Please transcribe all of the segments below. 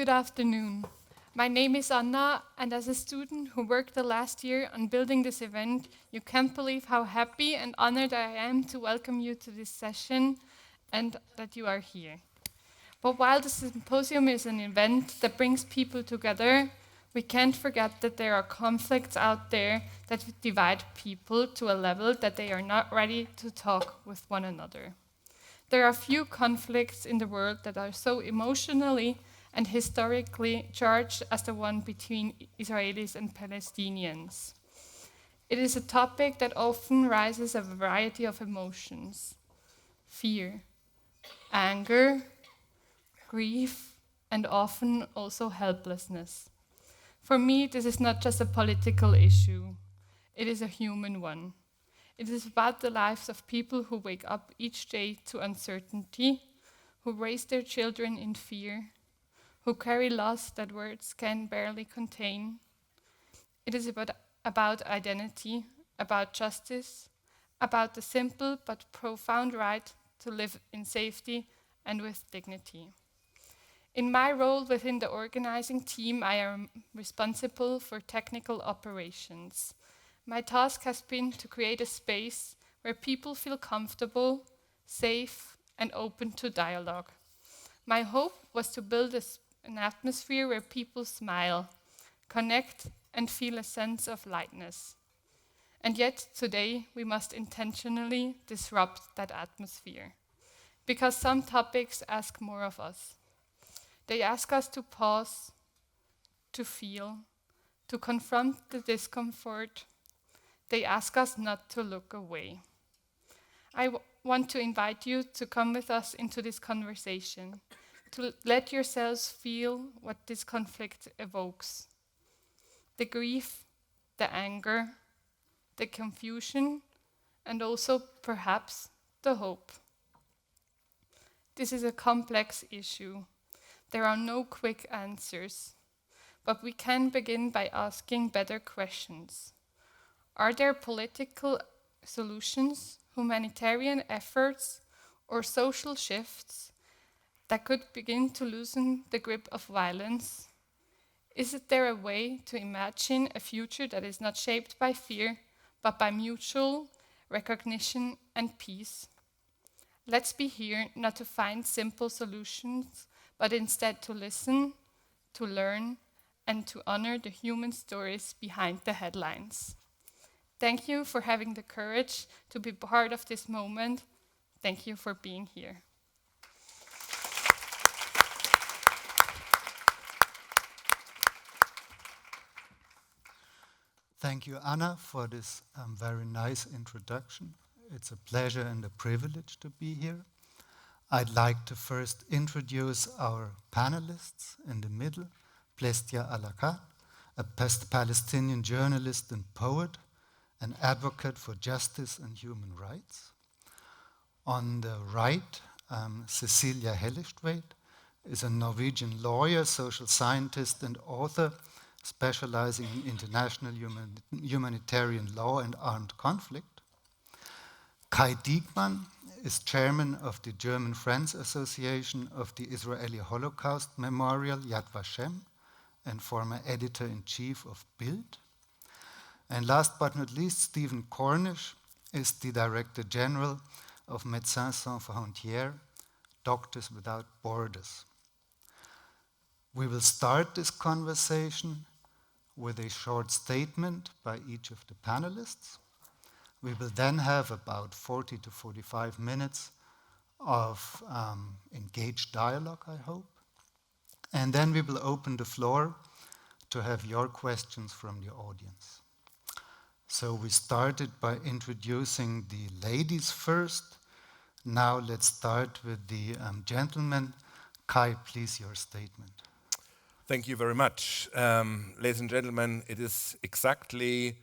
Good afternoon. My name is Anna, and as a student who worked the last year on building this event, you can't believe how happy and honored I am to welcome you to this session and that you are here. But while the symposium is an event that brings people together, we can't forget that there are conflicts out there that divide people to a level that they are not ready to talk with one another. There are few conflicts in the world that are so emotionally and historically charged as the one between Israelis and Palestinians. It is a topic that often raises a variety of emotions: fear, anger, grief, and often also helplessness. For me, this is not just a political issue, it is a human one. It is about the lives of people who wake up each day to uncertainty, who raise their children in fear, who carry loss that words can barely contain. It is about identity, about justice, about the simple but profound right to live in safety and with dignity. In my role within the organizing team, I am responsible for technical operations. My task has been to create a space where people feel comfortable, safe, and open to dialogue. My hope was to build an atmosphere where people smile, connect, and feel a sense of lightness. And yet, today, we must intentionally disrupt that atmosphere, because some topics ask more of us. They ask us to pause, to feel, to confront the discomfort. They ask us not to look away. I want to invite you to come with us into this conversation, to let yourselves feel what this conflict evokes. The grief, the anger, the confusion, and also perhaps the hope. This is a complex issue. There are no quick answers, but we can begin by asking better questions. Are there political solutions, humanitarian efforts, or social shifts that could begin to loosen the grip of violence? Is there a way to imagine a future that is not shaped by fear, but by mutual recognition and peace? Let's be here not to find simple solutions, but instead to listen, to learn, and to honor the human stories behind the headlines. Thank you for having the courage to be part of this moment. Thank you for being here. Thank you, Anna, for this very nice introduction. It's a pleasure and a privilege to be here. I'd like to first introduce our panelists in the middle: Plestia Alaqad, a Palestinian journalist and poet, an advocate for justice and human rights. On the right, Cecilie Hellestveit is a Norwegian lawyer, social scientist, and author specializing in international humanitarian law and armed conflict. Diekmann is chairman of the German Friends Association of the Israeli Holocaust Memorial Yad Vashem and former editor-in-chief of Bild. And last but not least, Stephen Cornish is the Director General of Médecins Sans Frontières, Doctors Without Borders. We will start this conversation with a short statement by each of the panelists. We will then have about 40 to 45 minutes of engaged dialogue, I hope. And then we will open the floor to have your questions from the audience. So we started by introducing the ladies first. Now let's start with the gentlemen. Kai, please, your statement. Thank you very much. Ladies and gentlemen, it is exactly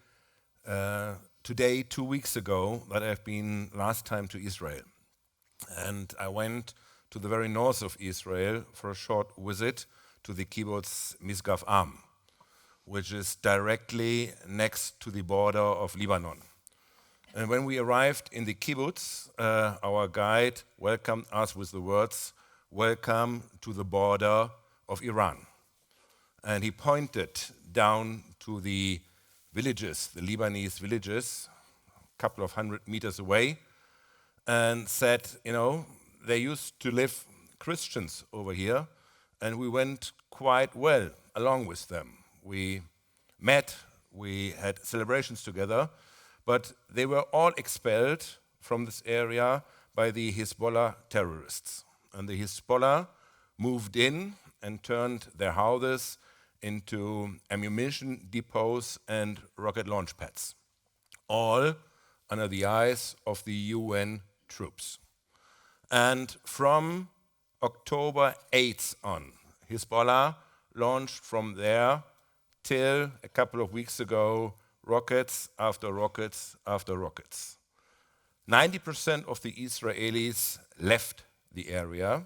today, 2 weeks ago, that I've been last time to Israel. And I went to the very north of Israel for a short visit to the kibbutz Misgav Am, which is directly next to the border of Lebanon. And when we arrived in the kibbutz, our guide welcomed us with the words, "Welcome to the border of Iran. And he pointed down to the villages, the Lebanese villages, a couple of 100 meters away, and said, there used to live Christians over here, and we went quite well along with them. We met, we had celebrations together, but they were all expelled from this area by the Hezbollah terrorists. And the Hezbollah moved in and turned their houses into ammunition depots and rocket launch pads, all under the eyes of the UN troops. And from October 8th on, Hezbollah launched from there till a couple of weeks ago rockets after rockets after rockets. 90% of the Israelis left the area,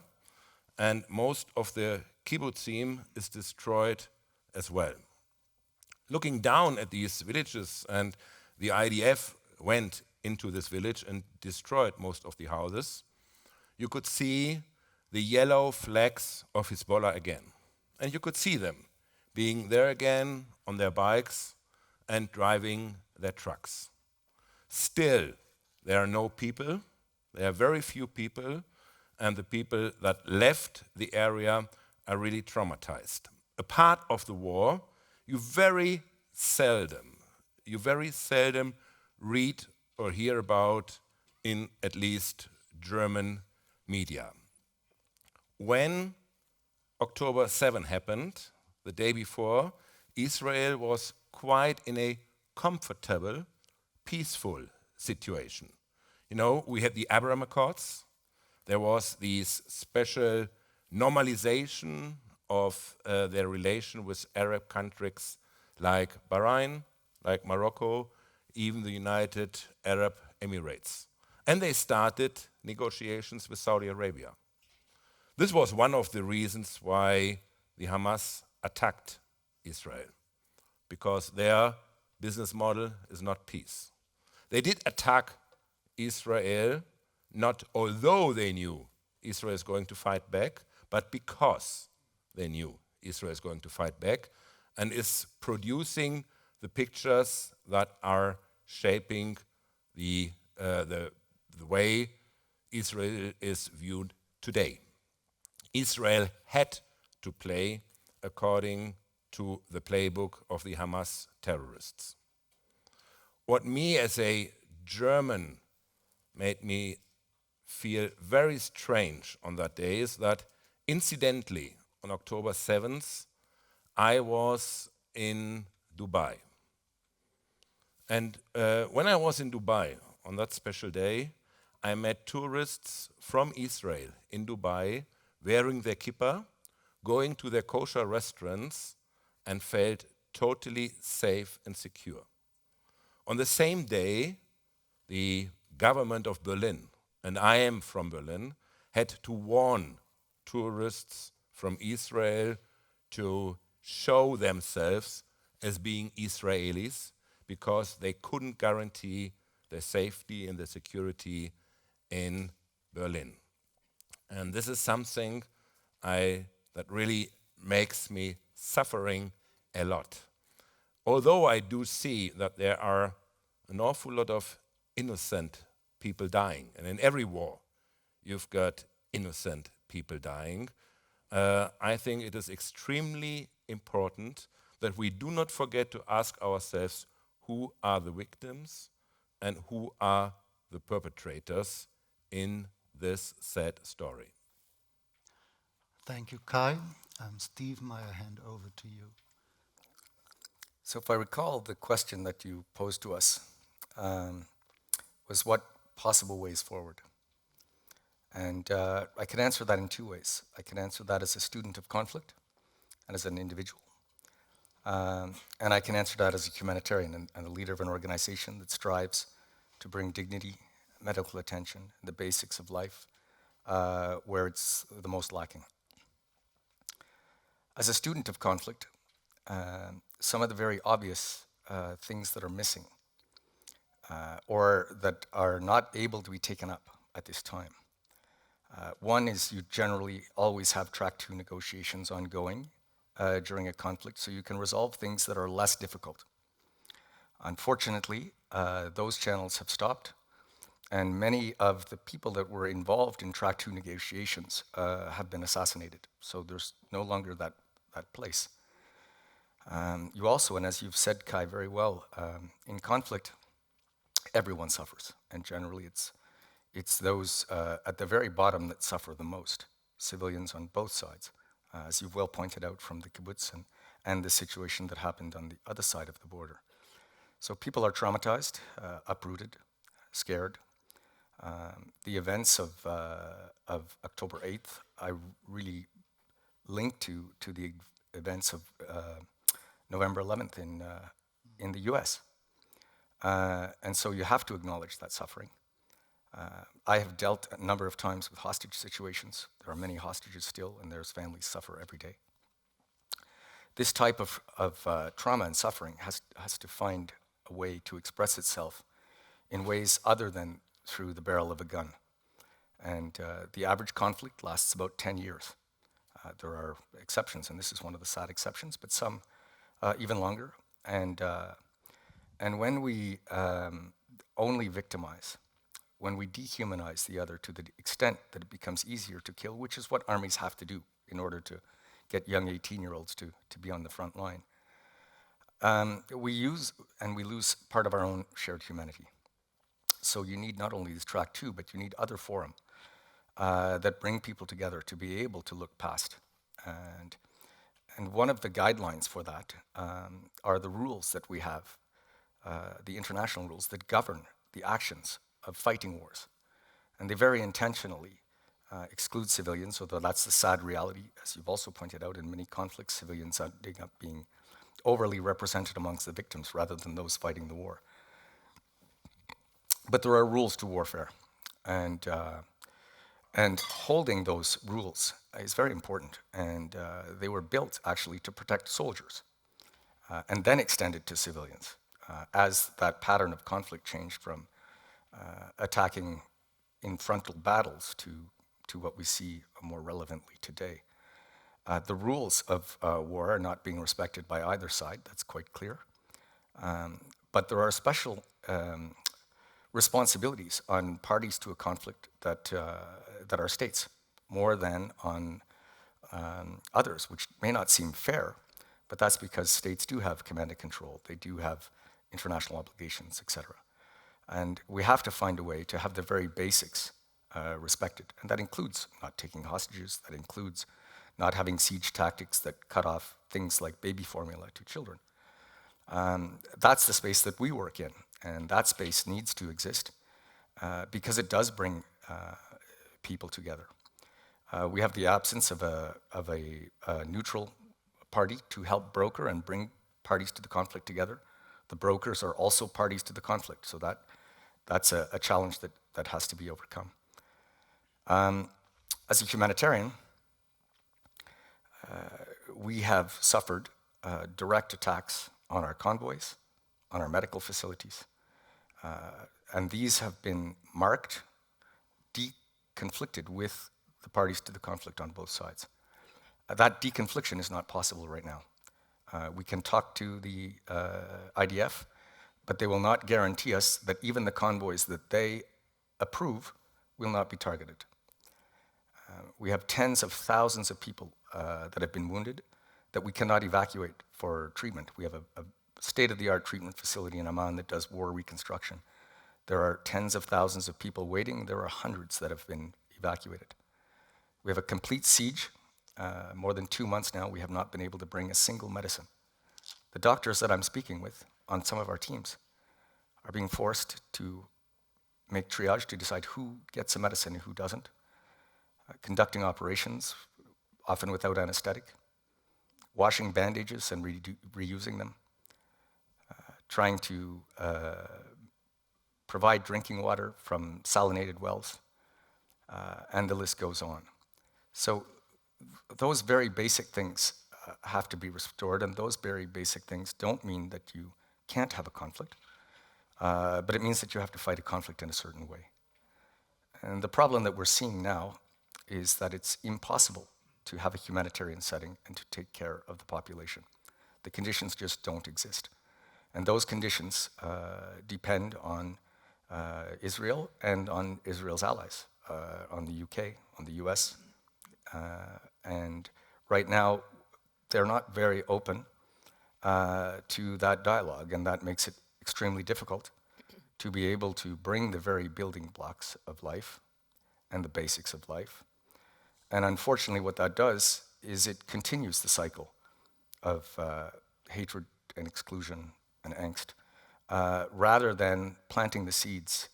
and most of the kibbutzim is destroyed as well. Looking down at these villages, and the IDF went into this village and destroyed most of the houses, you could see the yellow flags of Hezbollah again. And you could see them being there again on their bikes and driving their trucks. Still, there are no people, there are very few people, and the people that left the area are really traumatized. A part of the war you very seldom read or hear about in at least German media. When October 7 happened, the day before, Israel was quite in a comfortable, peaceful situation. We had the Abraham Accords. There was this special normalization of their relation with Arab countries like Bahrain, like Morocco, even the United Arab Emirates. And they started negotiations with Saudi Arabia. This was one of the reasons why the Hamas attacked Israel, because their business model is not peace. They did attack Israel, not although they knew Israel is going to fight back, but because they knew Israel is going to fight back and is producing the pictures that are shaping the way Israel is viewed today. Israel had to play according to the playbook of the Hamas terrorists. What me as a German made me feel very strange on that day is that incidentally on October 7th I was in Dubai. And when I was in Dubai on that special day, I met tourists from Israel in Dubai wearing their kippah, going to their kosher restaurants, and felt totally safe and secure. On the same day, the government of Berlin, and I am from Berlin, had to warn tourists from Israel to show themselves as being Israelis because they couldn't guarantee their safety and their security in Berlin. And this is something that really makes me suffering a lot. Although I do see that there are an awful lot of innocent people dying, and in every war you've got innocent people dying, I think it is extremely important that we do not forget to ask ourselves who are the victims and who are the perpetrators in this sad story. Thank you, Kai. Steve, may I hand over to you? So if I recall, the question that you posed to us was what possible ways forward? And I can answer that in two ways. I can answer that as a student of conflict and as an individual. And I can answer that as a humanitarian and a leader of an organization that strives to bring dignity, medical attention, the basics of life where it's the most lacking. As a student of conflict, some of the very obvious things that are missing or that are not able to be taken up at this time One is you generally always have track 2 negotiations ongoing during a conflict, so you can resolve things that are less difficult. Unfortunately, those channels have stopped, and many of the people that were involved in track 2 negotiations have been assassinated, so there's no longer that place. You also, and as you've said, Kai, very well, in conflict, everyone suffers, and generally it's those at the very bottom that suffer the most, civilians on both sides, as you've well pointed out from the kibbutz and the situation that happened on the other side of the border. So people are traumatized, uprooted, scared. The events of October 8th, I really link to the events of November 11th in the US. And so you have to acknowledge that suffering. I have dealt a number of times with hostage situations. There are many hostages still, and there's families suffer every day. This type of trauma and suffering has to find a way to express itself in ways other than through the barrel of a gun. And the average conflict lasts about 10 years. There are exceptions, and this is one of the sad exceptions, but some even longer. And when we only victimize, when we dehumanize the other to the extent that it becomes easier to kill, which is what armies have to do in order to get young 18-year-olds to be on the front line, we use and we lose part of our own shared humanity. So you need not only this track 2, but you need other forum that bring people together to be able to look past. And one of the guidelines for that are the rules that we have, the international rules that govern the actions of fighting wars. And they very intentionally exclude civilians, although that's the sad reality. As you've also pointed out, in many conflicts, civilians end up being overly represented amongst the victims rather than those fighting the war. But there are rules to warfare, and holding those rules is very important. And they were built actually to protect soldiers, and then extended to civilians as that pattern of conflict changed from attacking in frontal battles to what we see more relevantly today. The rules of war are not being respected by either side, that's quite clear. But there are special responsibilities on parties to a conflict that are states, more than on others, which may not seem fair, but that's because states do have command and control, they do have international obligations, etc. And we have to find a way to have the very basics respected. And that includes not taking hostages, that includes not having siege tactics that cut off things like baby formula to children. That's the space that we work in, and that space needs to exist because it does bring people together. We have the absence of a neutral party to help broker and bring parties to the conflict together. The brokers are also parties to the conflict, so that's a challenge that has to be overcome. As a humanitarian, we have suffered direct attacks on our convoys, on our medical facilities, and these have been marked, deconflicted with the parties to the conflict on both sides. That deconfliction is not possible right now. We can talk to the IDF, but they will not guarantee us that even the convoys that they approve will not be targeted. We have tens of thousands of people that have been wounded that we cannot evacuate for treatment. We have a state-of-the-art treatment facility in Amman that does war reconstruction. There are tens of thousands of people waiting. There are hundreds that have been evacuated. We have a complete siege. More than 2 months now, we have not been able to bring a single medicine. The doctors that I'm speaking with on some of our teams are being forced to make triage to decide who gets a medicine and who doesn't, conducting operations, often without anesthetic, washing bandages and reusing them, trying to provide drinking water from salinated wells, and the list goes on. So those very basic things have to be restored, and those very basic things don't mean that you can't have a conflict, but it means that you have to fight a conflict in a certain way. And the problem that we're seeing now is that it's impossible to have a humanitarian setting and to take care of the population. The conditions just don't exist. And those conditions depend on Israel and on Israel's allies, on the UK, on the US. And right now, they're not very open to that dialogue, and that makes it extremely difficult to be able to bring the very building blocks of life and the basics of life. And unfortunately, what that does is it continues the cycle of hatred and exclusion and angst, rather than planting the seeds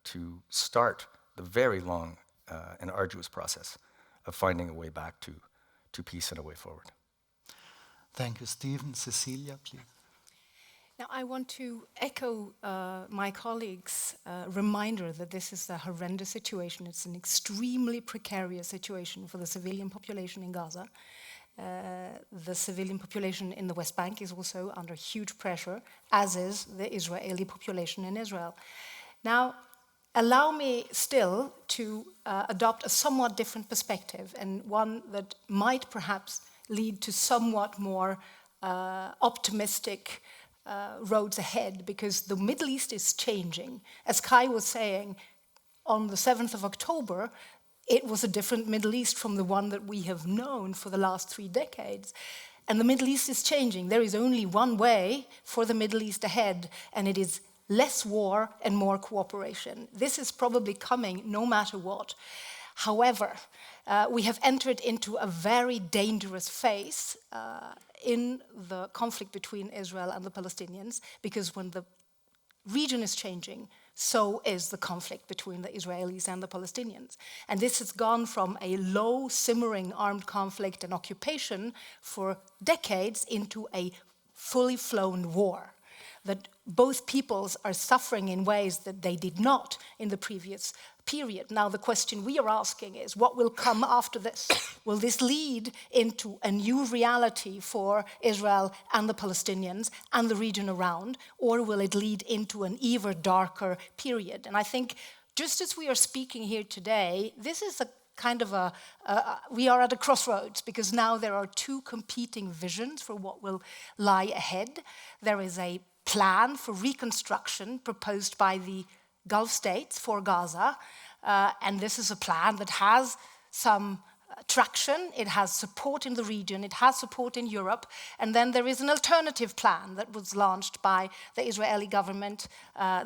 to start the very long and arduous process of finding a way back to peace and a way forward. Thank you, Stephen. Cecilia, please. Now, I want to echo my colleagues' reminder that this is a horrendous situation. It's an extremely precarious situation for the civilian population in Gaza. The civilian population in the West Bank is also under huge pressure, as is the Israeli population in Israel. Now, allow me still to adopt a somewhat different perspective, and one that might perhaps lead to somewhat more optimistic roads ahead, because the Middle East is changing. As Kai was saying, on the 7th of October, it was a different Middle East from the one that we have known for the last 3 decades. And the Middle East is changing. There is only one way for the Middle East ahead, and it is less war and more cooperation. This is probably coming no matter what. However, we have entered into a very dangerous phase in the conflict between Israel and the Palestinians, because when the region is changing, so is the conflict between the Israelis and the Palestinians. And this has gone from a low, simmering armed conflict and occupation for decades into a fully flown war, that both peoples are suffering in ways that they did not in the previous period. Now, the question we are asking is, what will come after this? Will this lead into a new reality for Israel and the Palestinians and the region around, or will it lead into an even darker period? And I think, just as we are speaking here today, this is a kind of we are at a crossroads, because now there are two competing visions for what will lie ahead. There is a plan for reconstruction proposed by the Gulf states for Gaza, and this is a plan that has some traction, it has support in the region, it has support in Europe, and then there is an alternative plan that was launched by the Israeli government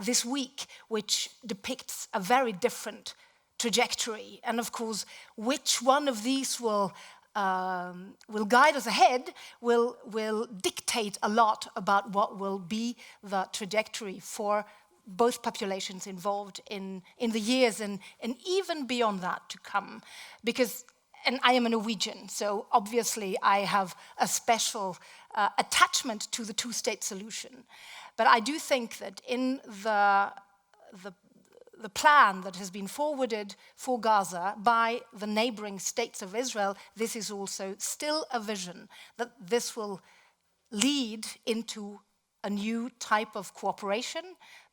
this week, which depicts a very different trajectory. And of course, which one of these will guide us ahead will dictate a lot about what will be the trajectory for both populations involved in the years and even beyond that to come. Because, and I am a Norwegian, so obviously I have a special attachment to the two-state solution. But I do think that in the plan that has been forwarded for Gaza by the neighboring states of Israel, this is also still a vision that this will lead into a new type of cooperation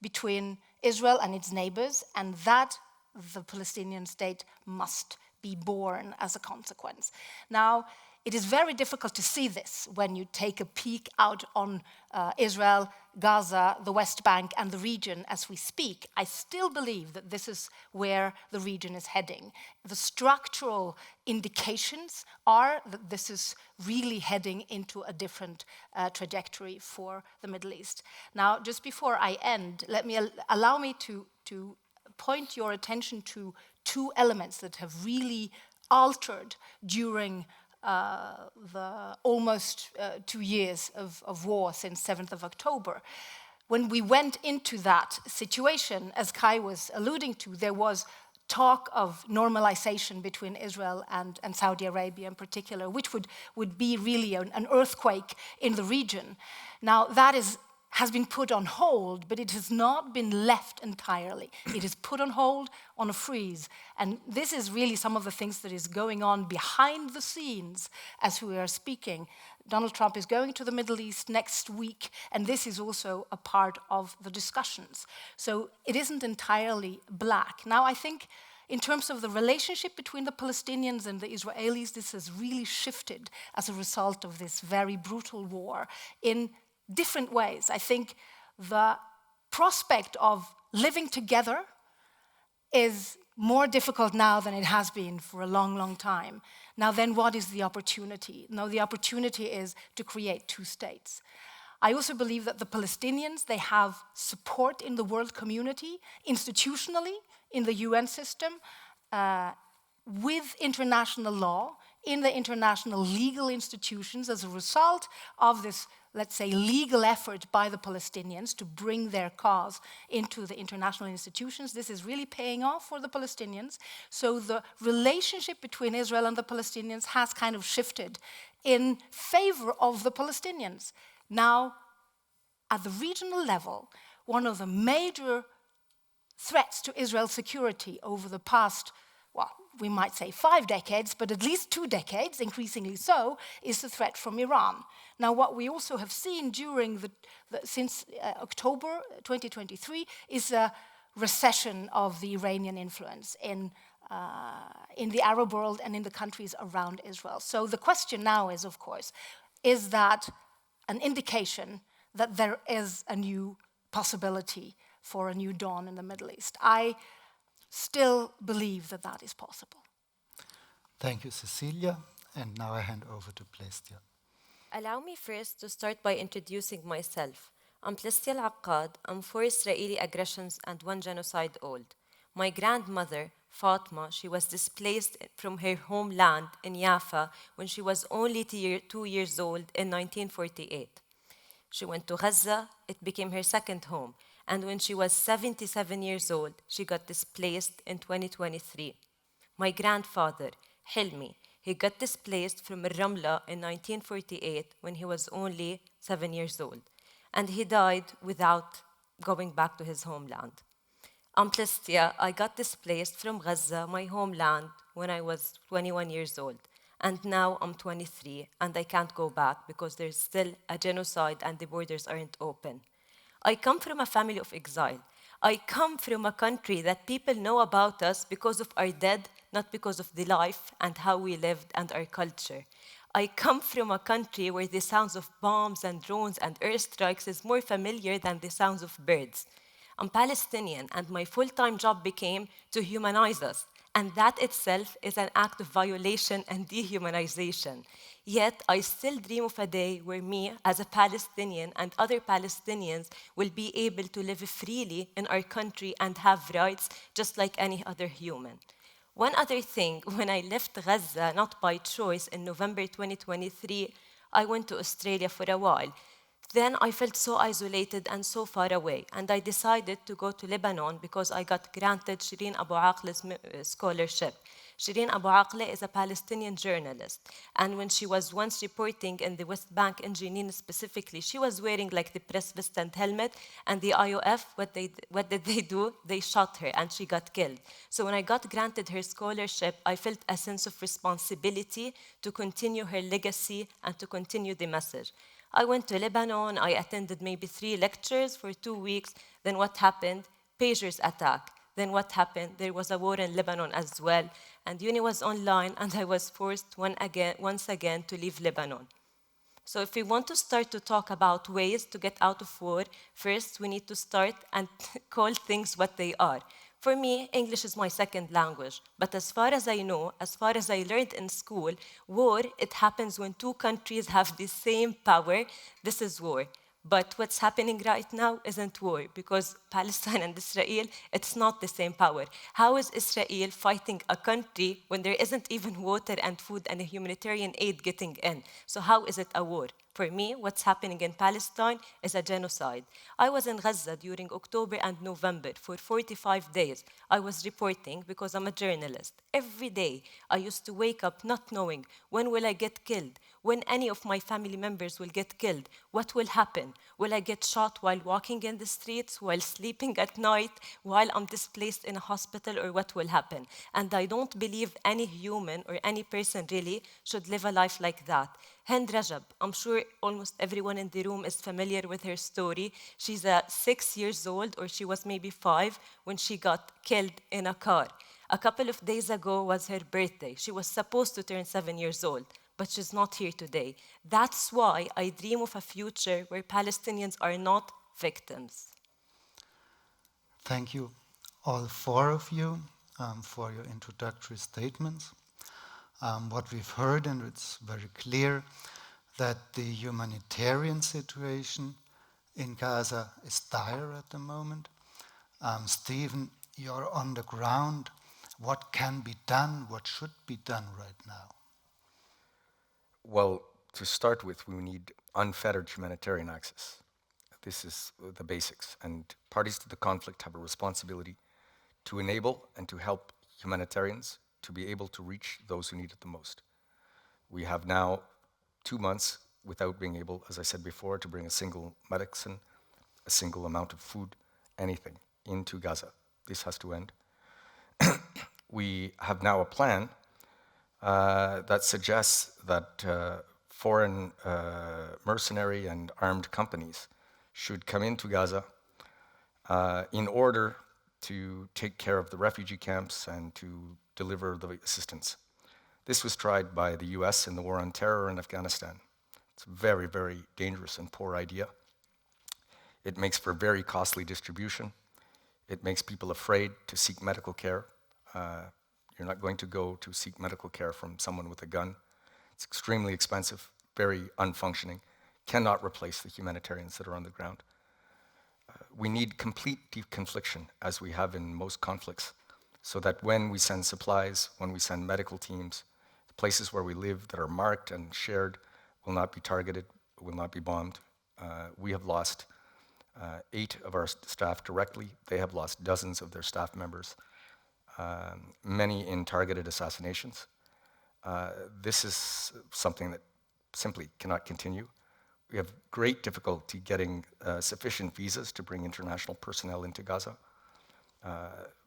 between Israel and its neighbors, and that the Palestinian state must be born as a consequence. Now, it is very difficult to see this when you take a peek out on Israel, Gaza, the West Bank, and the region as we speak. I still believe that this is where the region is heading. The structural indications are that this is really heading into a different trajectory for the Middle East. Now, just before I end, allow me to point your attention to two elements that have really altered during the almost 2 years of war since 7th of October. When we went into that situation, as Kai was alluding to, there was talk of normalization between Israel and Saudi Arabia in particular, which would be really an earthquake in the region. Now, that has been put on hold, but it has not been left entirely. It is put on hold, on a freeze. And this is really some of the things that is going on behind the scenes as we are speaking. Donald Trump is going to the Middle East next week, and this is also a part of the discussions. So it isn't entirely black. Now, I think In terms of the relationship between the Palestinians and the Israelis, this has really shifted as a result of this very brutal war in different ways. I think the prospect of living together is more difficult now than it has been for a long, long time. Now then, what is the opportunity? Now the opportunity is to create two states. I also believe that the Palestinians, they have support in the world community, institutionally, in the UN system, with international law, in the international legal institutions as a result of this, let's say, legal effort by the Palestinians to bring their cause into the international institutions. This is really paying off for the Palestinians. So the relationship between Israel and the Palestinians has kind of shifted in favor of the Palestinians. Now, at the regional level, one of the major threats to Israel's security over the past, well, we might say 5 decades, but at least 2 decades, increasingly so, is the threat from Iran. Now, what we also have seen during since October 2023 is a recession of the Iranian influence in the Arab world and in the countries around Israel. So the question now is, of course, is that an indication that there is a new possibility for a new dawn in the Middle East? I still believe that that is possible. Thank you, Cecilia. And now I hand over to Plestia. Allow me first to start by introducing myself. I'm Plestia Alaqad. I'm 4 Israeli aggressions and 1 genocide old. My grandmother, Fatma, she was displaced from her homeland in Jaffa when she was only 2 years old in 1948. She went to Gaza. It became her second home. And when she was 77 years old, she got displaced in 2023. My grandfather, Hilmi, he got displaced from Ramla in 1948 when he was only 7 years old. And he died without going back to his homeland. I'm Plestia. I got displaced from Gaza, my homeland, when I was 21 years old. And now I'm 23, and I can't go back because there's still a genocide and the borders aren't open. I come from a family of exile. I come from a country that people know about us because of our dead, not because of the life and how we lived and our culture. I come from a country where the sounds of bombs and drones and airstrikes is more familiar than the sounds of birds. I'm Palestinian, and my full-time job became to humanize us. And that itself is an act of violation and dehumanization. Yet, I still dream of a day where me, as a Palestinian, and other Palestinians will be able to live freely in our country and have rights just like any other human. One other thing, when I left Gaza, not by choice, in November 2023, I went to Australia for a while. Then I felt so isolated and so far away, and I decided to go to Lebanon because I got granted Shireen Abu Aqla's scholarship. Shireen Abu Aqla is a Palestinian journalist, and when she was once reporting in the West Bank in Jenin specifically, she was wearing like the press vest and helmet, and the IOF, what did they do? They shot her, and she got killed. So when I got granted her scholarship, I felt a sense of responsibility to continue her legacy and to continue the message. I went to Lebanon. I attended maybe 3 lectures for 2 weeks. Then what happened? Pagers attack. Then what happened? There was a war in Lebanon as well. And uni was online, and I was forced once again to leave Lebanon. So if we want to start to talk about ways to get out of war, first we need to start and call things what they are. For me, English is my second language. But as far as I know, as far as I learned in school, war, it happens when 2 countries have the same power. This is war. But what's happening right now isn't war, because Palestine and Israel, it's not the same power. How is Israel fighting a country when there isn't even water and food and a humanitarian aid getting in? So how is it a war? For me, what's happening in Palestine is a genocide. I was in Gaza during October and November for 45 days. I was reporting because I'm a journalist. Every day, I used to wake up not knowing when will I get killed, when any of my family members will get killed, what will happen? Will I get shot while walking in the streets, while sleeping at night, while I'm displaced in a hospital, or what will happen? And I don't believe any human or any person really should live a life like that. Hind Rajab, I'm sure almost everyone in the room is familiar with her story. She's 6 years old, or she was maybe 5, when she got killed in a car. A couple of days ago was her birthday. She was supposed to turn 7 years old, but she's not here today. That's why I dream of a future where Palestinians are not victims. Thank you, all four of you, for your introductory statements. What we've heard, and it's very clear, that the humanitarian situation in Gaza is dire at the moment. Stephen, you're on the ground. What can be done? What should be done right now? Well, to start with, we need unfettered humanitarian access. This is the basics, and parties to the conflict have a responsibility to enable and to help humanitarians to be able to reach those who need it the most. We have now 2 months without being able, as I said before, to bring a single medicine, a single amount of food, anything into Gaza. This has to end. We have now a plan that suggests that foreign mercenary and armed companies should come into Gaza in order to take care of the refugee camps and to deliver the assistance. This was tried by the US in the war on terror in Afghanistan. It's a very, very dangerous and poor idea. It makes for very costly distribution. It makes people afraid to seek medical care. You're not going to go to seek medical care from someone with a gun. It's extremely expensive, very unfunctioning, cannot replace the humanitarians that are on the ground. We need complete deconfliction, as we have in most conflicts, so that when we send supplies, when we send medical teams, the places where we live that are marked and shared will not be targeted, will not be bombed. We have lost 8 of our staff directly. They have lost dozens of their staff members, many in targeted assassinations. This is something that simply cannot continue. We have great difficulty getting sufficient visas to bring international personnel into Gaza.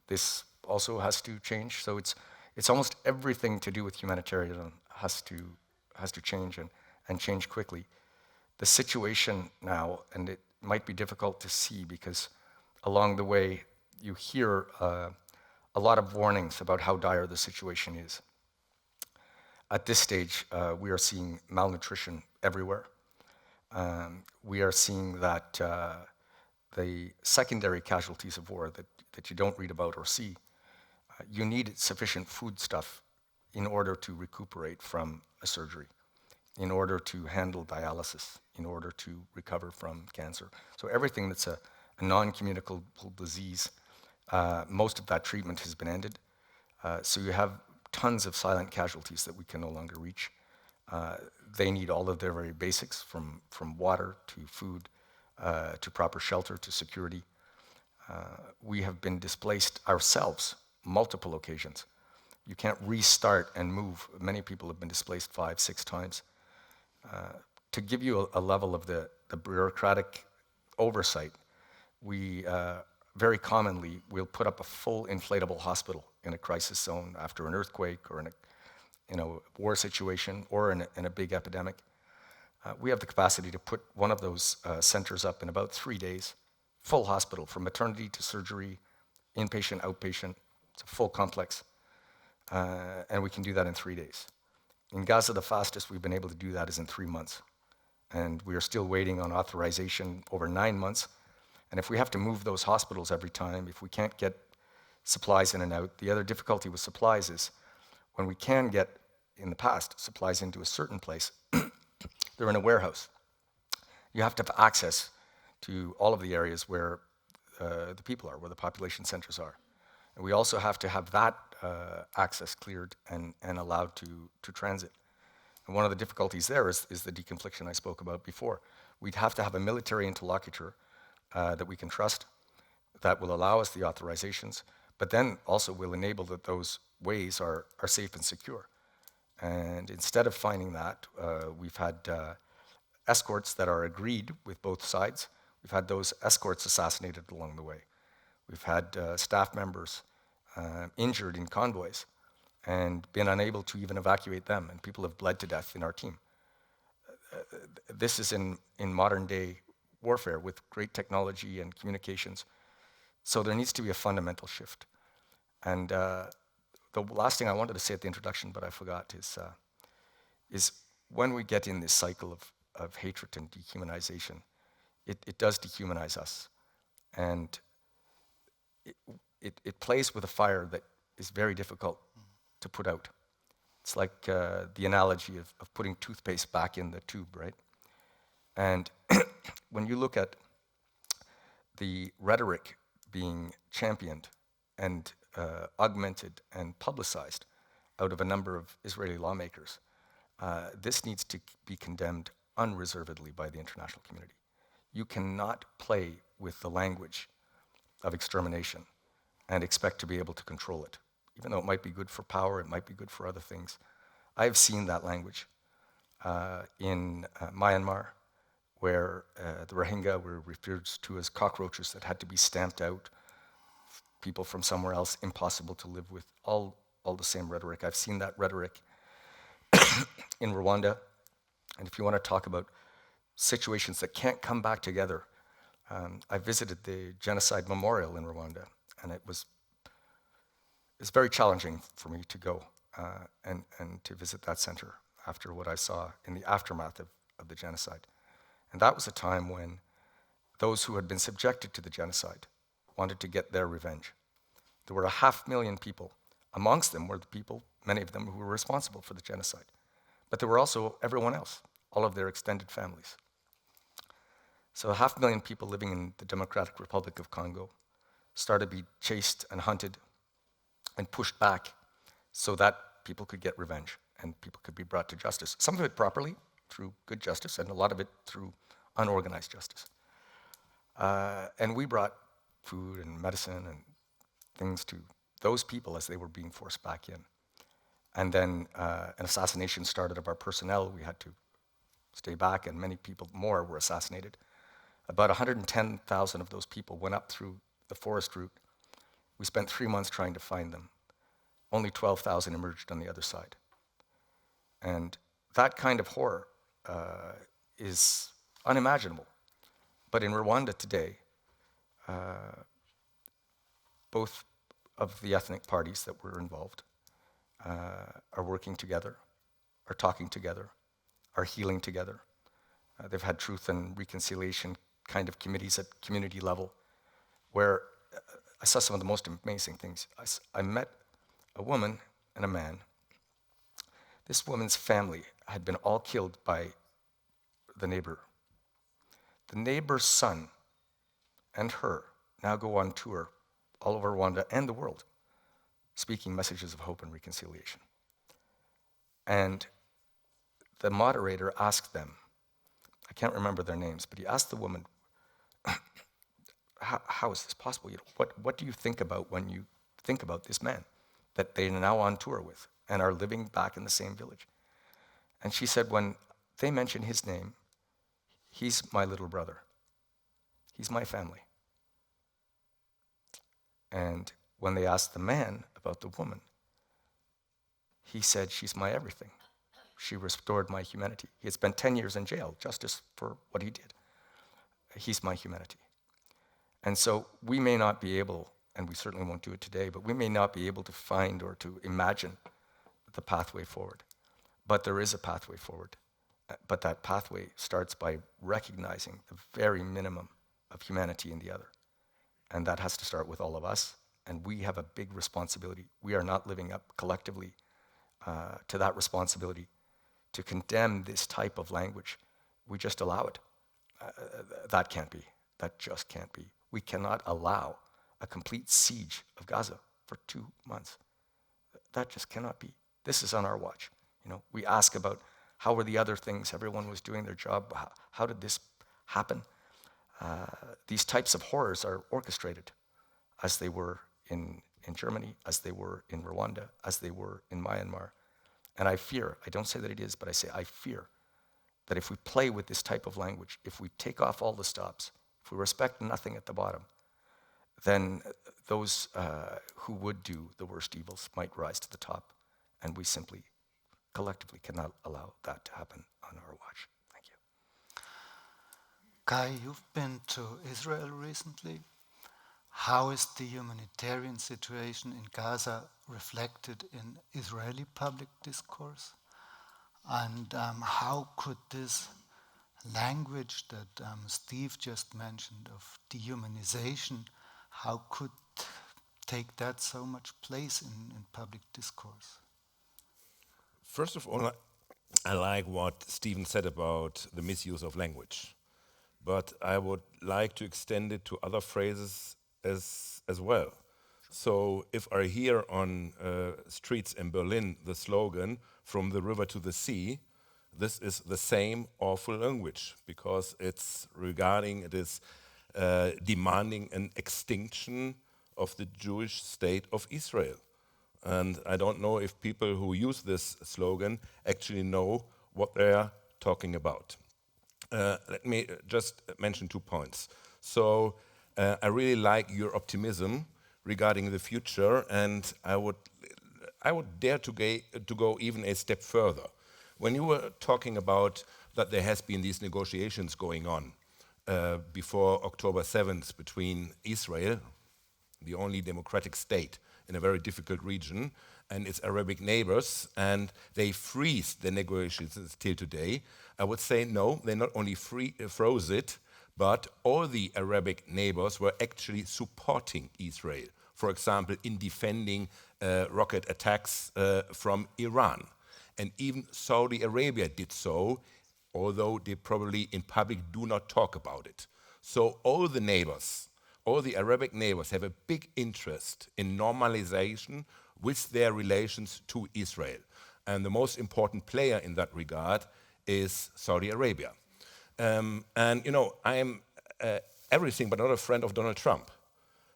This also has to change. So it's almost everything to do with humanitarian has to change and change quickly. The situation now, and it might be difficult to see because along the way you hear a lot of warnings about how dire the situation is. At this stage, we are seeing malnutrition everywhere. We are seeing that the secondary casualties of war that you don't read about or see, you need sufficient food stuff in order to recuperate from a surgery, in order to handle dialysis, in order to recover from cancer. So everything that's a non-communicable disease, most of that treatment has been ended. So you have tons of silent casualties that we can no longer reach. They need all of their very basics, from water to food, to proper shelter, to security. We have been displaced ourselves multiple occasions. You can't restart and move. Many people have been displaced 5, 6 times. To give you a level of the bureaucratic oversight, we very commonly will put up a full inflatable hospital in a crisis zone after an earthquake or in a war situation or in a big epidemic. We have the capacity to put one of those centers up in about 3 days, full hospital from maternity to surgery, inpatient, outpatient. It's a full complex. And we can do that in 3 days. In Gaza, the fastest we've been able to do that is in 3 months. And we are still waiting on authorization over 9 months. And if we have to move those hospitals every time, if we can't get supplies in and out, the other difficulty with supplies is when we can get, in the past, supplies into a certain place, they're in a warehouse. You have to have access to all of the areas where the people are, where the population centers are. And we also have to have that access cleared and allowed to transit. And one of the difficulties there is the deconfliction I spoke about before. We'd have to have a military interlocutor that we can trust, that will allow us the authorizations, but then also will enable that those ways are safe and secure. And instead of finding that, we've had escorts that are agreed with both sides. We've had those escorts assassinated along the way. We've had staff members injured in convoys and been unable to even evacuate them, and people have bled to death in our team. This is in modern day warfare with great technology and communications. So there needs to be a fundamental shift. And the last thing I wanted to say at the introduction, but I forgot, is when we get in this cycle of hatred and dehumanization, it does dehumanize us. And it plays with a fire that is very difficult to put out. It's like the analogy of putting toothpaste back in the tube, right? And when you look at the rhetoric being championed and augmented and publicized out of a number of Israeli lawmakers, this needs to be condemned unreservedly by the international community. You cannot play with the language of extermination and expect to be able to control it. Even though it might be good for power, it might be good for other things. I have seen that language in Myanmar, where the Rohingya were referred to as cockroaches that had to be stamped out, people from somewhere else, impossible to live with, all the same rhetoric. I've seen that rhetoric in Rwanda. And if you want to talk about situations that can't come back together, I visited the Genocide Memorial in Rwanda, and it's very challenging for me to go and to visit that center after what I saw in the aftermath of the genocide. And that was a time when those who had been subjected to the genocide wanted to get their revenge. There were 500,000 people. Amongst them were the people, many of them, who were responsible for the genocide. But there were also everyone else, all of their extended families. So 500,000 people living in the Democratic Republic of Congo started to be chased and hunted and pushed back so that people could get revenge and people could be brought to justice. Some of it properly, through good justice, and a lot of it through unorganized justice. And we brought food and medicine and things to those people as they were being forced back in. And then an assassination started of our personnel. We had to stay back, and many people more were assassinated. About 110,000 of those people went up through the forest route. We spent 3 months trying to find them. Only 12,000 emerged on the other side. And that kind of horror is unimaginable. But in Rwanda today, both of the ethnic parties that were involved are working together, are talking together, are healing together. They've had truth and reconciliation kind of committees at community level, where I saw some of the most amazing things. I met a woman and a man. This woman's family had been all killed by the neighbor. The neighbor's son and her now go on tour all over Rwanda and the world, speaking messages of hope and reconciliation. And the moderator asked them, I can't remember their names, but he asked the woman, how is this possible? You know, what do you think about when you think about this man that they're now on tour with and are living back in the same village? And she said, when they mention his name, he's my little brother. He's my family. And when they asked the man about the woman, he said, she's my everything. She restored my humanity. He had spent 10 years in jail, justice for what he did. He's my humanity. And so we may not be able, and we certainly won't do it today, but we may not be able to find or to imagine the pathway forward. But there is a pathway forward. But that pathway starts by recognizing the very minimum of humanity in the other. And that has to start with all of us. And we have a big responsibility. We are not living up collectively to that responsibility to condemn this type of language. We just allow it. That can't be. That just can't be. We cannot allow a complete siege of Gaza for 2 months. That just cannot be. This is on our watch. You know, we ask about how were the other things? Everyone was doing their job. How did this happen? These types of horrors are orchestrated, as they were in Germany, as they were in Rwanda, as they were in Myanmar. And I fear, I don't say that it is, but I say I fear that if we play with this type of language, if we take off all the stops, if we respect nothing at the bottom, then those who would do the worst evils might rise to the top, and we simply, collectively, cannot allow that to happen on our watch. Thank you. Kai, you've been to Israel recently. how is the humanitarian situation in Gaza reflected in Israeli public discourse? And how could this language that Steve just mentioned of dehumanization, how could take that so much place in public discourse? First of all, I like what Stephen said about the misuse of language, but I would like to extend it to other phrases as well. So if I hear on streets in Berlin the slogan, "From the river to the sea," this is the same awful language, because it's demanding an extinction of the Jewish state of Israel. And I don't know if people who use this slogan actually know what they are talking about. Let me just mention 2 points. So I really like your optimism regarding the future, and I would dare to go even a step further. When you were talking about that there has been these negotiations going on before October 7th between Israel, the only democratic state in a very difficult region, and its Arabic neighbors, and they freeze the negotiations till today, I would say no, they not only froze it, but all the Arabic neighbors were actually supporting Israel, for example, in defending rocket attacks from Iran. And even Saudi Arabia did so, although they probably in public do not talk about it. So all the neighbors, all the Arabic neighbors have a big interest in normalization with their relations to Israel. And the most important player in that regard is Saudi Arabia. And you know, I am everything but not a friend of Donald Trump.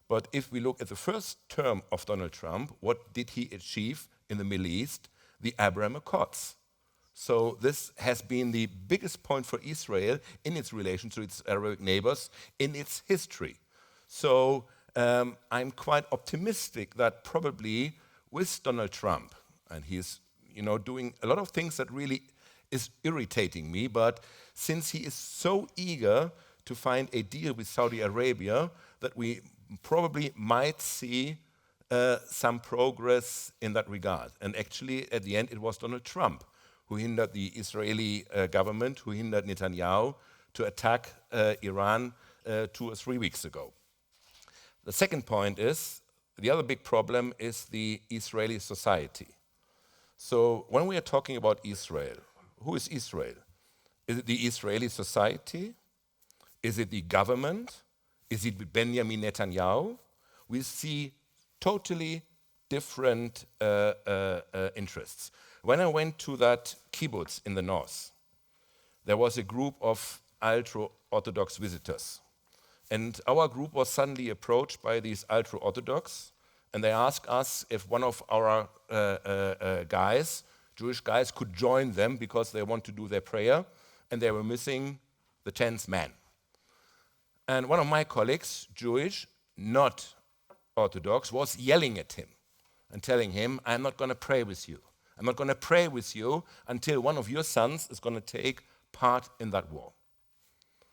But if we look at the first term of Donald Trump, what did he achieve in the Middle East? The Abraham Accords. So this has been the biggest point for Israel in its relation to its Arabic neighbors in its history. So I'm quite optimistic that probably with Donald Trump, and he's doing a lot of things that really is irritating me, but since he is so eager to find a deal with Saudi Arabia, that we probably might see some progress in that regard. And actually, at the end, it was Donald Trump who hindered the Israeli government, who hindered Netanyahu to attack Iran 2 or 3 weeks ago. The second point is, the other big problem is the Israeli society. So when we are talking about Israel, who is Israel? Is it the Israeli society? Is it the government? Is it Benjamin Netanyahu? We see totally different interests. When I went to that kibbutz in the north, there was a group of ultra-Orthodox visitors. And our group was suddenly approached by these ultra-Orthodox, and they asked us if one of our guys, Jewish guys, could join them because they want to do their prayer, and they were missing the 10th man. And one of my colleagues, Jewish, not Orthodox, was yelling at him and telling him, "I'm not going to pray with you. I'm not going to pray with you until one of your sons is going to take part in that war."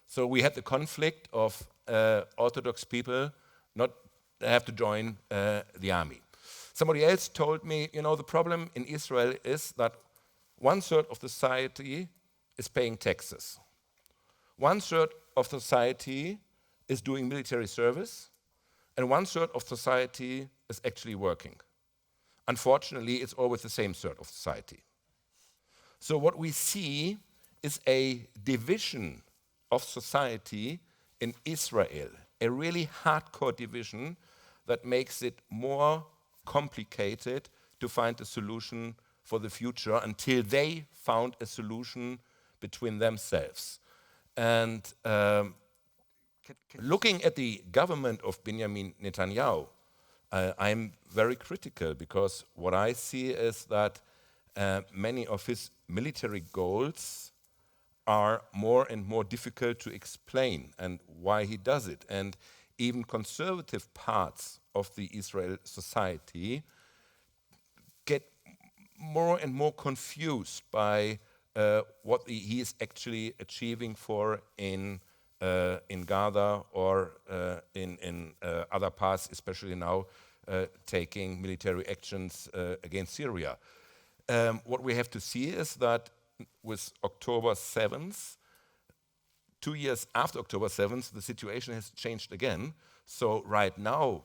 So we had the conflict of Orthodox people not have to join the army. Somebody else told me, the problem in Israel is that 1/3 of the society is paying taxes. 1/3 of society is doing military service, and 1/3 of society is actually working. Unfortunately, it's always the same third of society. So what we see is a division of society in Israel, a really hardcore division that makes it more complicated to find a solution for the future until they found a solution between themselves. And looking at the government of Benjamin Netanyahu, I'm very critical, because what I see is that many of his military goals are more and more difficult to explain and why he does it. And even conservative parts of the Israel society get more and more confused by what he is actually achieving in Gaza or in other parts, especially now, taking military actions against Syria. What we have to see is that with October 7th, 2 years after October 7th, the situation has changed again. So right now,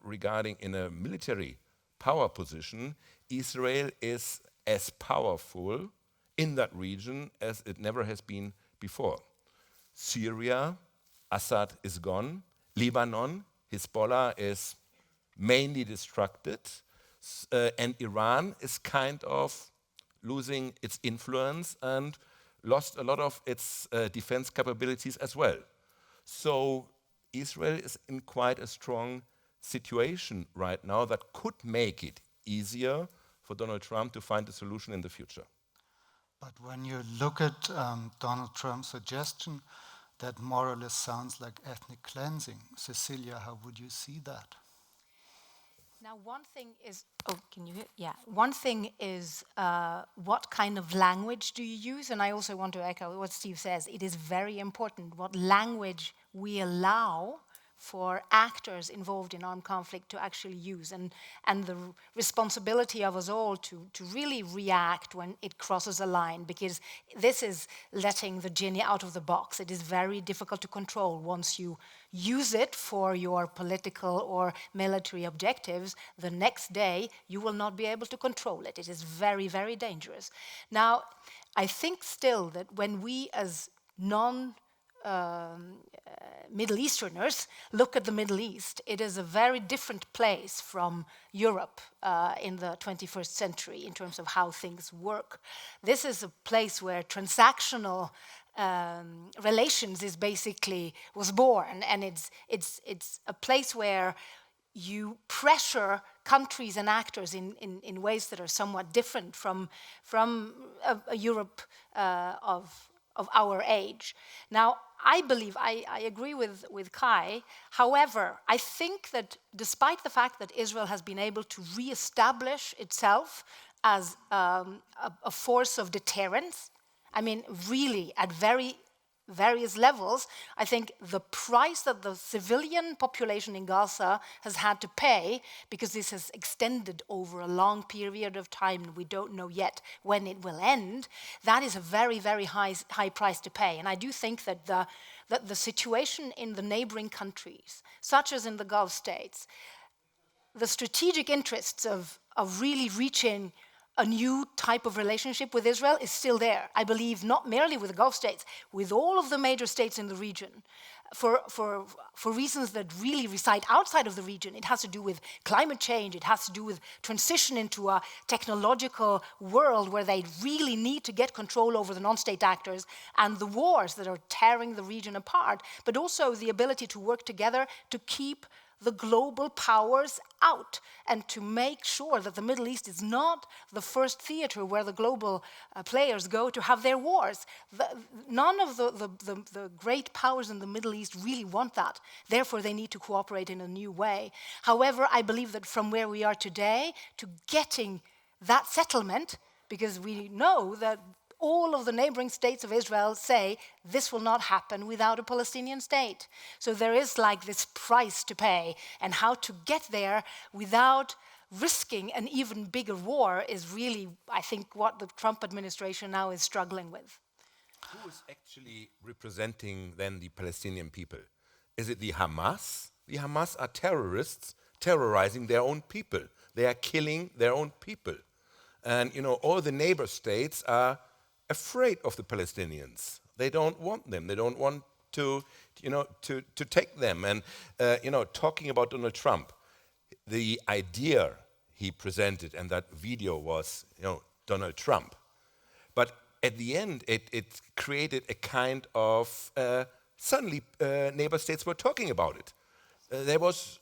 regarding in a military power position, Israel is as powerful in that region as it never has been before. Syria, Assad is gone. Lebanon, Hezbollah is mainly destructed. And Iran is kind of losing its influence and lost a lot of its defense capabilities as well. So Israel is in quite a strong situation right now that could make it easier for Donald Trump to find a solution in the future. But when you look at Donald Trump's suggestion, that more or less sounds like ethnic cleansing. Cecilia, how would you see that? Now, one thing is, can you hear? Yeah. One thing is what kind of language do you use? And I also want to echo what Steve says. It is very important what language we allow for actors involved in armed conflict to actually use, and the responsibility of us all to really react when it crosses a line, because this is letting the genie out of the box. It is very difficult to control. Once you use it for your political or military objectives, the next day you will not be able to control it. It is very, very dangerous. Now, I think still that when we as Middle Easterners look at the Middle East, it is a very different place from Europe in the 21st century in terms of how things work. This is a place where transactional relations was born, and it's a place where you pressure countries and actors in ways that are somewhat different from a Europe of our age. Now, I believe, I agree with Kai. However, I think that despite the fact that Israel has been able to reestablish itself as a force of deterrence, I mean, really at various levels, I think the price that the civilian population in Gaza has had to pay, because this has extended over a long period of time and we don't know yet when it will end, that is a very, very high price to pay. And I do think that the situation in the neighboring countries, such as in the Gulf states, the strategic interests of really reaching a new type of relationship with Israel is still there. I believe not merely with the Gulf states, with all of the major states in the region, for reasons that really reside outside of the region. It has to do with climate change. It has to do with transition into a technological world where they really need to get control over the non-state actors and the wars that are tearing the region apart, but also the ability to work together to keep the global powers out and to make sure that the Middle East is not the first theater where the global players go to have their wars. None of the great powers in the Middle East really want that. Therefore, they need to cooperate in a new way. However, I believe that from where we are today to getting that settlement, because we know that all of the neighboring states of Israel say this will not happen without a Palestinian state. So there is like this price to pay, and how to get there without risking an even bigger war is really, I think, what the Trump administration now is struggling with. Who is actually representing then the Palestinian people? Is it the Hamas? The Hamas are terrorists terrorizing their own people. They are killing their own people. And, all the neighbor states are afraid of the Palestinians. They don't want them. They don't want to take them. And, talking about Donald Trump, the idea he presented and that video was, Donald Trump. But at the end, it created a kind of, suddenly neighbor states were talking about it. There was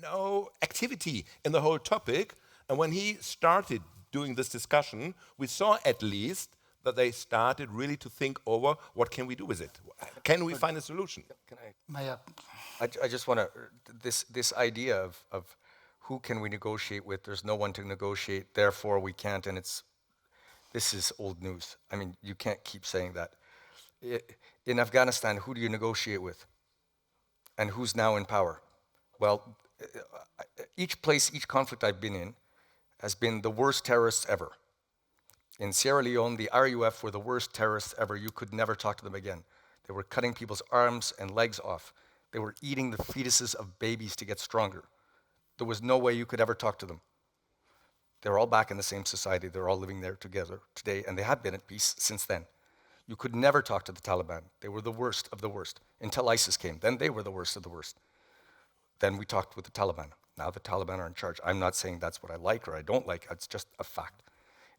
no activity in the whole topic. And when he started doing this discussion, we saw at least that they started really to think over what can we do with it? Can we find a solution? I just want to, this idea of who can we negotiate with, there's no one to negotiate, therefore we can't, and this is old news. I mean, you can't keep saying that. In Afghanistan, who do you negotiate with? And who's now in power? Well, each place, each conflict I've been in has been the worst terrorists ever. In Sierra Leone, the RUF were the worst terrorists ever. You could never talk to them again. They were cutting people's arms and legs off. They were eating the fetuses of babies to get stronger. There was no way you could ever talk to them. They're all back in the same society. They're all living there together today, and they have been at peace since then. You could never talk to the Taliban. They were the worst of the worst until ISIS came. Then they were the worst of the worst. Then we talked with the Taliban. Now the Taliban are in charge. I'm not saying that's what I like or I don't like. It's just a fact.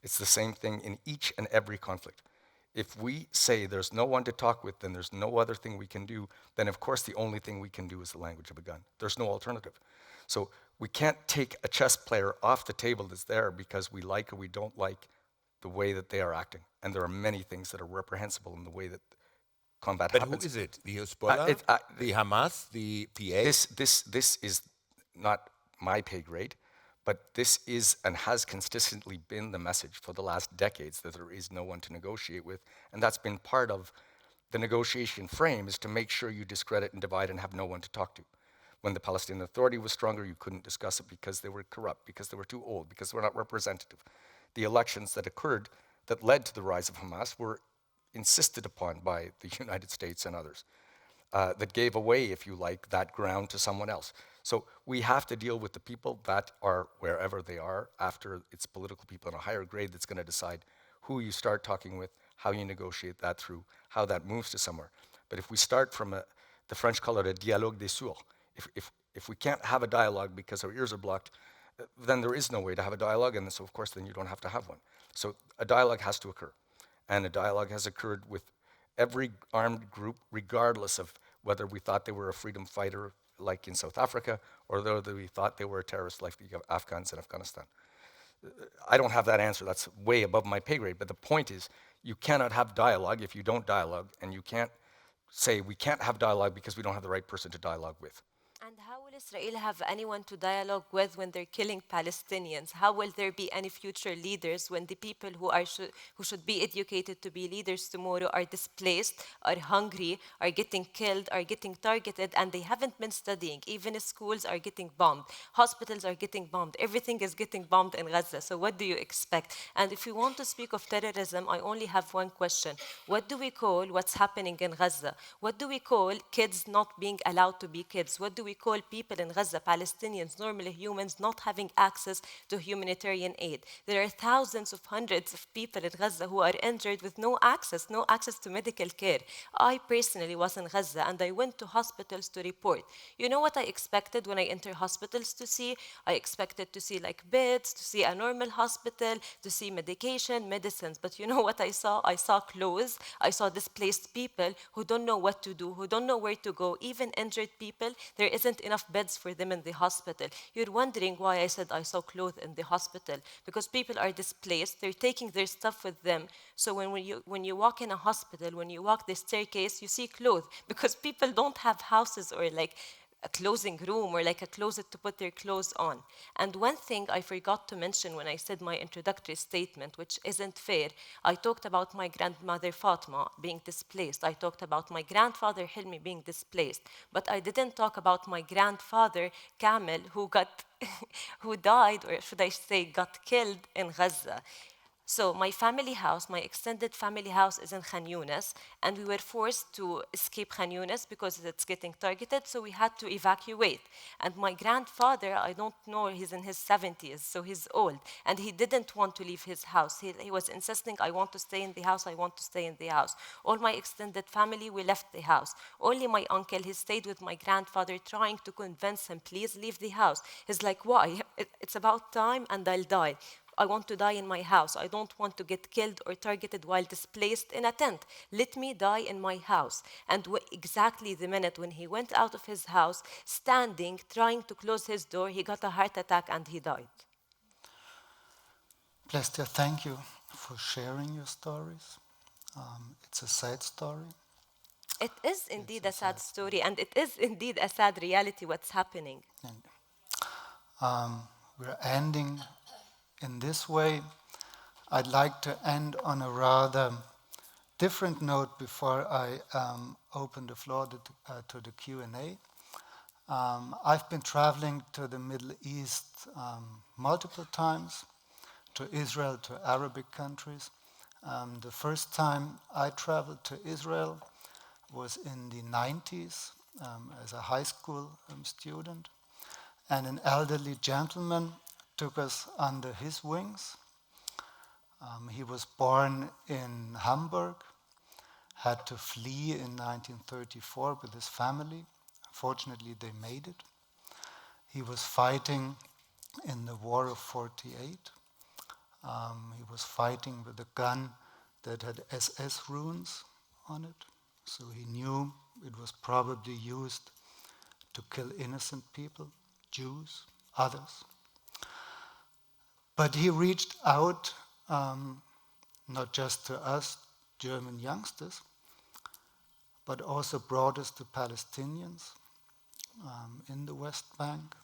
It's the same thing in each and every conflict. If we say there's no one to talk with, then there's no other thing we can do, then of course the only thing we can do is the language of a gun. There's no alternative. So we can't take a chess player off the table that's there because we like or we don't like the way that they are acting. And there are many things that are reprehensible in the way that combat happens. But who is it? The Hezbollah? The Hamas? The PA? This is not my pay grade, but this is and has consistently been the message for the last decades, that there is no one to negotiate with. And that's been part of the negotiation frame, is to make sure you discredit and divide and have no one to talk to. When the Palestinian Authority was stronger, you couldn't discuss it because they were corrupt, because they were too old, because they were not representative. The elections that occurred that led to the rise of Hamas were insisted upon by the United States and others, that gave away, if you like, that ground to someone else. So we have to deal with the people that are wherever they are. After, it's political people in a higher grade that's going to decide who you start talking with, how you negotiate that through, how that moves to somewhere. But if we start from the French call it a dialogue des sourds. If we can't have a dialogue because our ears are blocked, then there is no way to have a dialogue, and so of course then you don't have to have one. So a dialogue has to occur. And a dialogue has occurred with every armed group, regardless of whether we thought they were a freedom fighter like in South Africa, or whether we thought they were a terrorist like the Afghans in Afghanistan. I don't have that answer. That's way above my pay grade. But the point is, you cannot have dialogue if you don't dialogue, and you can't say we can't have dialogue because we don't have the right person to dialogue with. And how will Israel have anyone to dialogue with when they're killing Palestinians? How will there be any future leaders when the people who should be educated to be leaders tomorrow are displaced, are hungry, are getting killed, are getting targeted, and they haven't been studying? Even schools are getting bombed. Hospitals are getting bombed. Everything is getting bombed in Gaza. So what do you expect? And if you want to speak of terrorism, I only have one question. What do we call what's happening in Gaza? What do we call kids not being allowed to be kids? What do we call people in Gaza, Palestinians, normally humans, not having access to humanitarian aid? There are thousands of hundreds of people in Gaza who are injured with no access to medical care. I personally was in Gaza and I went to hospitals to report. You know what I expected when I entered hospitals to see? I expected to see like beds, to see a normal hospital, to see medication, medicines. But you know what I saw? I saw clothes. I saw displaced people who don't know what to do, who don't know where to go. Even injured people, there isn't enough beds for them in the hospital. You're wondering why I said I saw clothes in the hospital. Because people are displaced, they're taking their stuff with them. So when you walk in a hospital, when you walk the staircase, you see clothes. Because people don't have houses or like a clothing room or like a closet to put their clothes on. And one thing I forgot to mention when I said my introductory statement, which isn't fair, I talked about my grandmother Fatma being displaced. I talked about my grandfather Hilmi being displaced. But I didn't talk about my grandfather Kamel who died, or should I say got killed in Gaza. So my family house, my extended family house is in Khan Younis, and we were forced to escape Khan Younis because it's getting targeted, so we had to evacuate. And my grandfather, I don't know, he's in his 70s, so he's old, and he didn't want to leave his house. He was insisting, I want to stay in the house, I want to stay in the house. All my extended family, we left the house. Only my uncle, he stayed with my grandfather, trying to convince him, please leave the house. He's like, why? It's about time and I'll die. I want to die in my house. I don't want to get killed or targeted while displaced in a tent. Let me die in my house. And exactly the minute when he went out of his house, standing, trying to close his door, he got a heart attack and he died. Plestia, thank you for sharing your stories. It's a sad story. It is indeed a sad story, and it is indeed a sad reality what's happening. And, we're ending in this way. I'd like to end on a rather different note before I open the floor to the Q&A. I've been traveling to the Middle East multiple times, to Israel, to Arabic countries. The first time I traveled to Israel was in the 90s as a high school student. And an elderly gentleman took us under his wings. He was born in Hamburg, had to flee in 1934 with his family. Fortunately, they made it. He was fighting in the War of 48. He was fighting with a gun that had SS runes on it, so he knew it was probably used to kill innocent people, Jews, others. But he reached out not just to us German youngsters, but also brought us to Palestinians in the West Bank.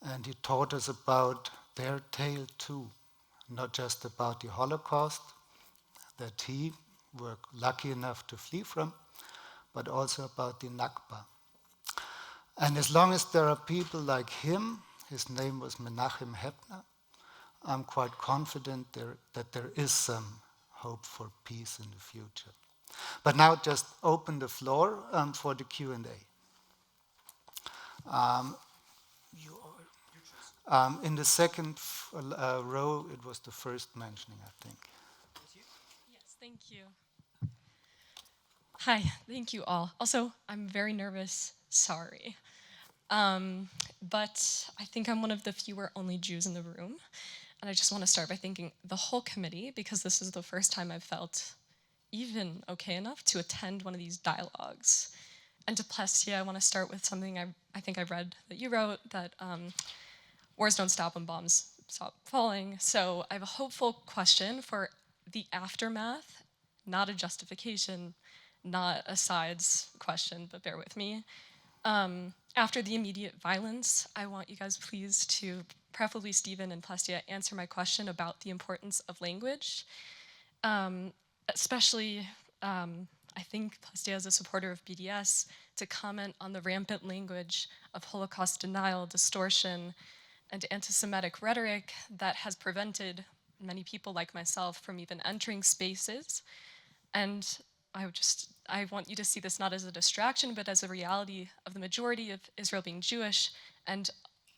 And he taught us about their tale too, not just about the Holocaust that he were lucky enough to flee from, but also about the Nakba. And as long as there are people like him, his name was Menachem Hebner, I'm quite confident that there is some hope for peace in the future. But now just open the floor for the Q&A. In the second row, it was the first mentioning, I think. Yes, thank you. Hi, thank you all. Also, I'm very nervous, sorry. But I think I'm one of the fewer only Jews in the room. And I just want to start by thanking the whole committee, because this is the first time I've felt even okay enough to attend one of these dialogues. And to Plestia, I want to start with something I think I read that you wrote, that wars don't stop when bombs stop falling. So I have a hopeful question for the aftermath, not a justification, not a sides question, but bear with me. After the immediate violence, I want you guys please to, preferably Stephen and Plestia, answer my question about the importance of language. Especially, I think Plestia is a supporter of BDS, to comment on the rampant language of Holocaust denial, distortion, and anti-Semitic rhetoric that has prevented many people like myself from even entering spaces. And I want you to see this not as a distraction, but as a reality of the majority of Israel being Jewish and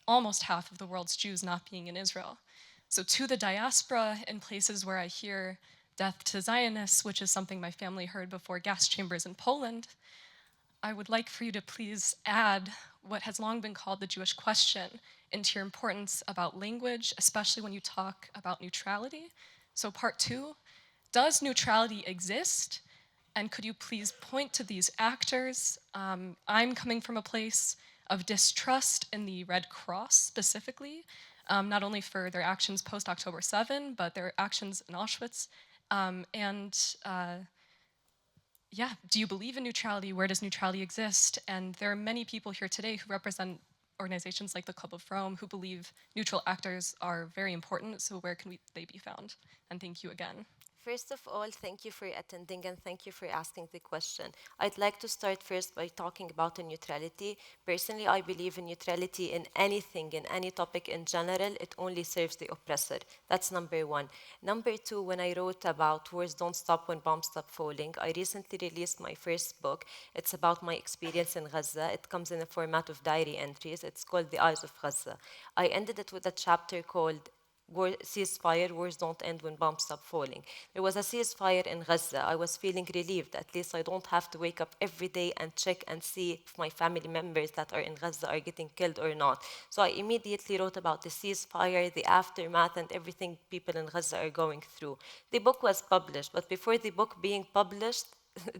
almost half of the world's Jews not being in Israel. So to the diaspora, in places where I hear death to Zionists, which is something my family heard before gas chambers in Poland, I would like for you to please add what has long been called the Jewish question into your importance about language, especially when you talk about neutrality. So part 2, does neutrality exist? And could you please point to these actors? I'm coming from a place of distrust in the Red Cross specifically, not only for their actions post-October 7, but their actions in Auschwitz. Yeah, do you believe in neutrality? Where does neutrality exist? And there are many people here today who represent organizations like the Club of Rome who believe neutral actors are very important, so where can they be found? And thank you again. First of all, thank you for attending and thank you for asking the question. I'd like to start first by talking about the neutrality. Personally, I believe in neutrality in anything, in any topic in general. It only serves the oppressor. That's number one. Number two, when I wrote about wars don't stop when bombs stop falling, I recently released my first book. It's about my experience in Gaza. It comes in the format of diary entries. It's called The Eyes of Gaza. I ended it with a chapter called ceasefire, wars don't end when bombs stop falling. There was a ceasefire in Gaza. I was feeling relieved. At least I don't have to wake up every day and check and see if my family members that are in Gaza are getting killed or not. So I immediately wrote about the ceasefire, the aftermath, and everything people in Gaza are going through. The book was published, but before the book being published,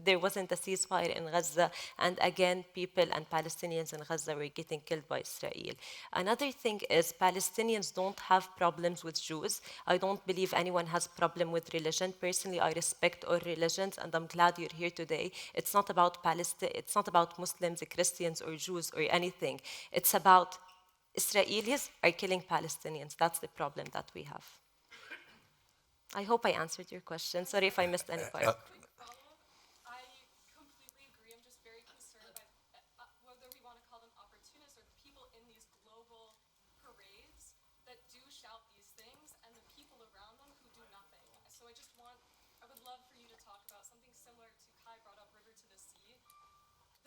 there wasn't a ceasefire in Gaza, and again, people and Palestinians in Gaza were getting killed by Israel. Another thing is Palestinians don't have problems with Jews. I don't believe anyone has a problem with religion. Personally, I respect all religions, and I'm glad you're here today. It's not about Palestine. It's not about Muslims, Christians, or Jews, or anything. It's about Israelis are killing Palestinians. That's the problem that we have. I hope I answered your question. Sorry if I missed any part. So I would love for you to talk about something similar to Kai brought up River to the Sea.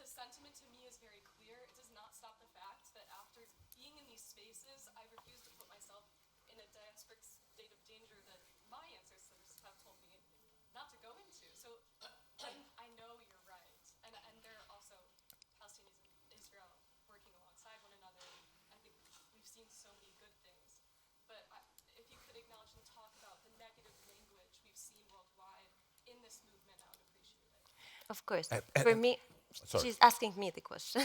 The sentiment to me is very clear. It does not stop the fact that after being in these spaces, I refuse to put myself in a diasporic state of danger that my ancestors have told me not to go into. So I know you're right. And there are also Palestinians in Israel working alongside one another. I think we've seen so many good things. But if you could acknowledge and talk about the negative language we've seen worldwide in this movement, I would appreciate it. Of course. And- For me, sorry. she's asking me the question.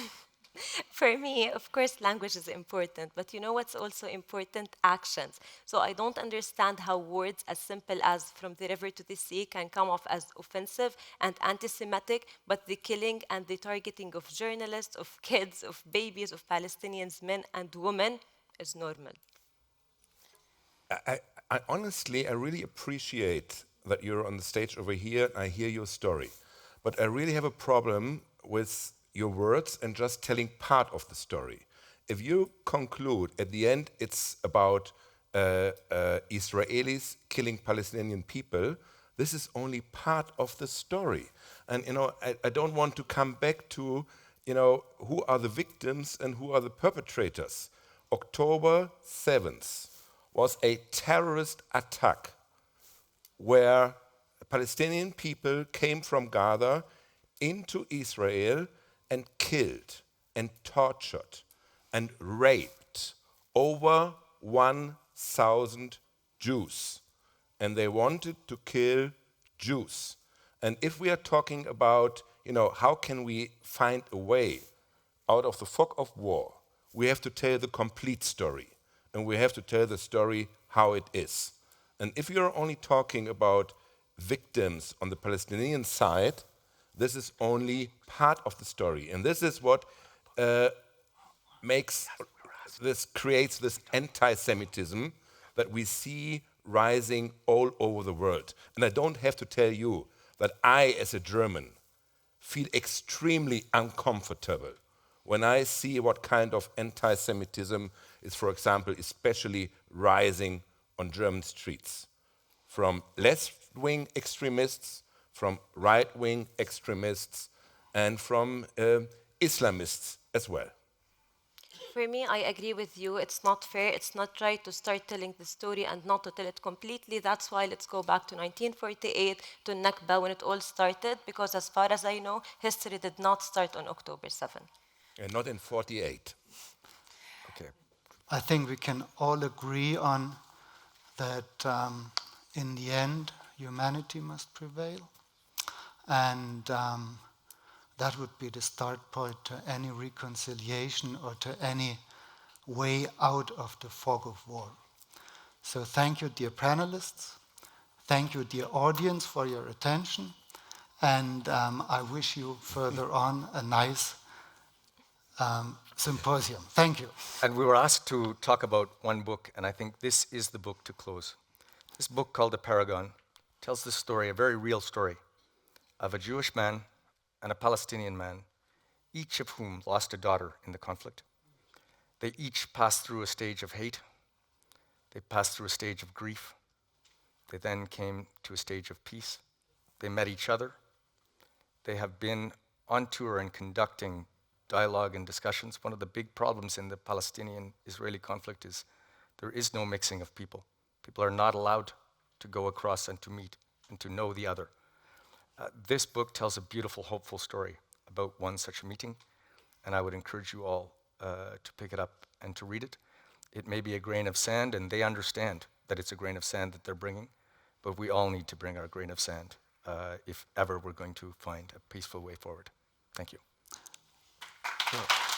For me, of course, language is important, but you know what's also important? Actions. So I don't understand how words as simple as from the river to the sea can come off as offensive and anti-Semitic, but the killing and the targeting of journalists, of kids, of babies, of Palestinians, men and women is normal. I honestly, I really appreciate that you're on the stage over here. I hear your story, but I really have a problem with your words and just telling part of the story. If you conclude at the end it's about Israelis killing Palestinian people, this is only part of the story. And I don't want to come back to who are the victims and who are the perpetrators. October 7th was a terrorist attack where Palestinian people came from Gaza into Israel and killed and tortured and raped over 1,000 Jews. And they wanted to kill Jews. And if we are talking about, how can we find a way out of the fog of war, we have to tell the complete story. And we have to tell the story how it is. And if you're only talking about victims on the Palestinian side, this is only part of the story. And this is what creates this anti-Semitism that we see rising all over the world. And I don't have to tell you that I, as a German, feel extremely uncomfortable when I see what kind of anti-Semitism is, for example, especially rising on German streets. From left-wing extremists, from right-wing extremists, and from Islamists as well. For me, I agree with you. It's not fair. It's not right to start telling the story and not to tell it completely. That's why let's go back to 1948, to Nakba, when it all started, because as far as I know, history did not start on October 7. And not in 48. Okay. I think we can all agree on that in the end, humanity must prevail. And that would be the start point to any reconciliation or to any way out of the fog of war. So thank you, dear panelists. Thank you, dear audience, for your attention. And I wish you further on a nice symposium. Thank you. And we were asked to talk about one book, and I think this is the book to close. This book called The Paragon tells the story, a very real story, of a Jewish man and a Palestinian man, each of whom lost a daughter in the conflict. They each passed through a stage of hate. They passed through a stage of grief. They then came to a stage of peace. They met each other. They have been on tour and conducting dialogue and discussions. One of the big problems in the Palestinian-Israeli conflict is there is no mixing of people. People are not allowed to go across and to meet and to know the other. This book tells a beautiful, hopeful story about one such a meeting, and I would encourage you all to pick it up and to read it. It may be a grain of sand, and they understand that it's a grain of sand that they're bringing, but we all need to bring our grain of sand if ever we're going to find a peaceful way forward. Thank you. Sure.